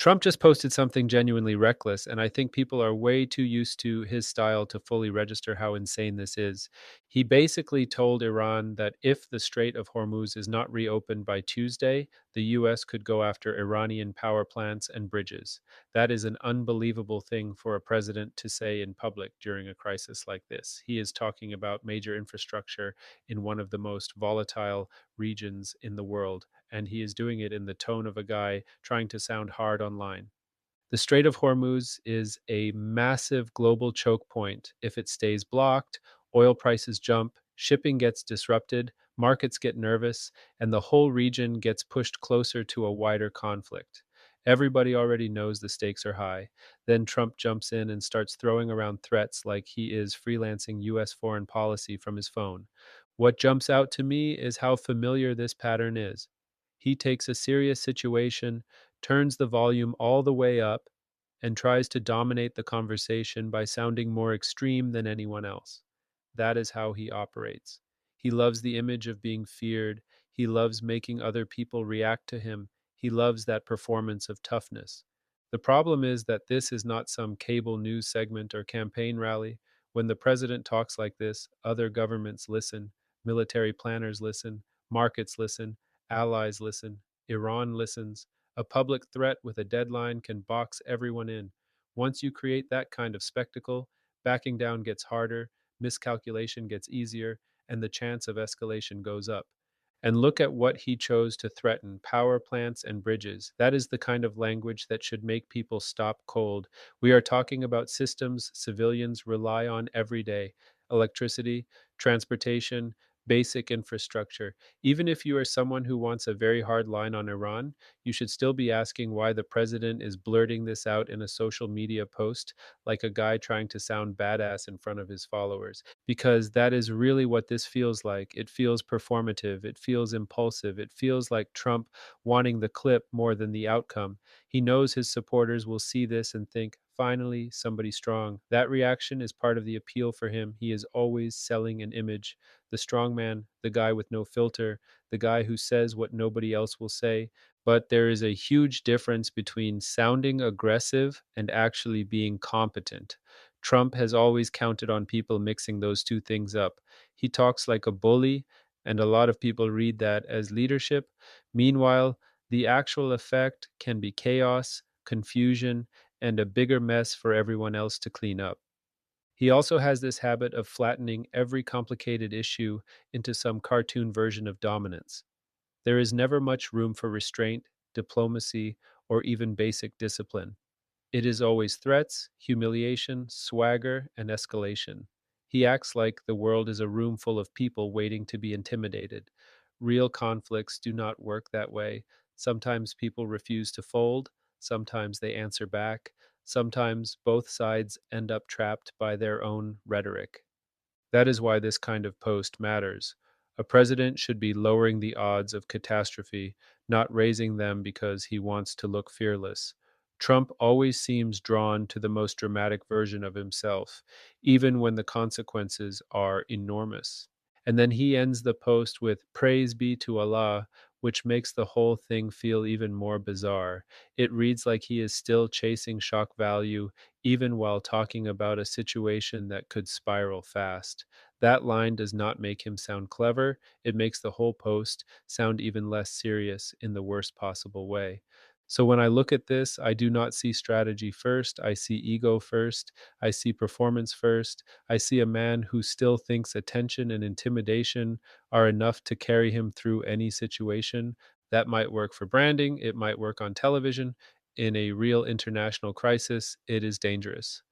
Trump just posted something genuinely reckless, and I think people are way too used to his style to fully register how insane this is. He basically told Iran that if the Strait of Hormuz is not reopened by Tuesday, the US could go after Iranian power plants and bridges. That is an unbelievable thing for a president to say in public during a crisis like this. He is talking about major infrastructure in one of the most volatile regions in the world, and he is doing it in the tone of a guy trying to sound hard online. The Strait of Hormuz is a massive global choke point. If it stays blocked, oil prices jump, shipping gets disrupted, markets get nervous, and the whole region gets pushed closer to a wider conflict. Everybody already knows the stakes are high. Then Trump jumps in and starts throwing around threats like he is freelancing US foreign policy from his phone. What jumps out to me is how familiar this pattern is. He takes a serious situation, turns the volume all the way up, and tries to dominate the conversation by sounding more extreme than anyone else. That is how he operates. He loves the image of being feared. He loves making other people react to him. He loves that performance of toughness. The problem is that this is not some cable news segment or campaign rally. When the president talks like this, other governments listen, military planners listen, markets listen, allies listen, Iran listens. A public threat with a deadline can box everyone in. Once you create that kind of spectacle, backing down gets harder, miscalculation gets easier, and the chance of escalation goes up. And look at what he chose to threaten: power plants and bridges. That is the kind of language that should make people stop cold. We are talking about systems civilians rely on every day: electricity, transportation, basic infrastructure. Even if you are someone who wants a very hard line on Iran, you should still be asking why the president is blurting this out in a social media post like a guy trying to sound badass in front of his followers. Because that is really what this feels like. It feels performative, it feels impulsive, it feels like Trump wanting the clip more than the outcome. He knows his supporters will see this and think, finally, somebody strong. That reaction is part of the appeal for him. He is always selling an image: the strong man, the guy with no filter, the guy who says what nobody else will say. But there is a huge difference between sounding aggressive and actually being competent. Trump has always counted on people mixing those two things up. He talks like a bully, and a lot of people read that as leadership. Meanwhile, the actual effect can be chaos, confusion, and a bigger mess for everyone else to clean up. He also has this habit of flattening every complicated issue into some cartoon version of dominance. There is never much room for restraint, diplomacy, or even basic discipline. It is always threats, humiliation, swagger, and escalation. He acts like the world is a room full of people waiting to be intimidated. Real conflicts do not work that way. Sometimes people refuse to fold, sometimes they answer back, sometimes both sides end up trapped by their own rhetoric. That is why this kind of post matters. A president should be lowering the odds of catastrophe, not raising them because he wants to look fearless. Trump always seems drawn to the most dramatic version of himself, even when the consequences are enormous. And then he ends the post with "Praise be to Allah," which makes the whole thing feel even more bizarre. It reads like he is still chasing shock value, even while talking about a situation that could spiral fast. That line does not make him sound clever, it makes the whole post sound even less serious in the worst possible way. So when I look at this, I do not see strategy first. I see ego first. I see performance first. I see a man who still thinks attention and intimidation are enough to carry him through any situation. That might work for branding, it might work on television. In a real international crisis, it is dangerous.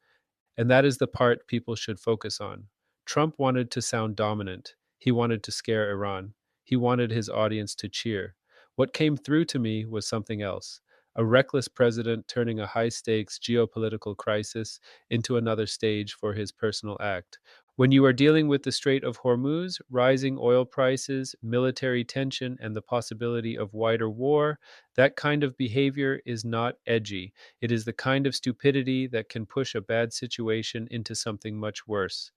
And that is the part people should focus on. Trump wanted to sound dominant. He wanted to scare Iran. He wanted his audience to cheer. What came through to me was something else: a reckless president turning a high stakes geopolitical crisis into another stage for his personal act. When you are dealing with the Strait of Hormuz, rising oil prices, military tension, and the possibility of wider war, that kind of behavior is not edgy. It is the kind of stupidity that can push a bad situation into something much worse.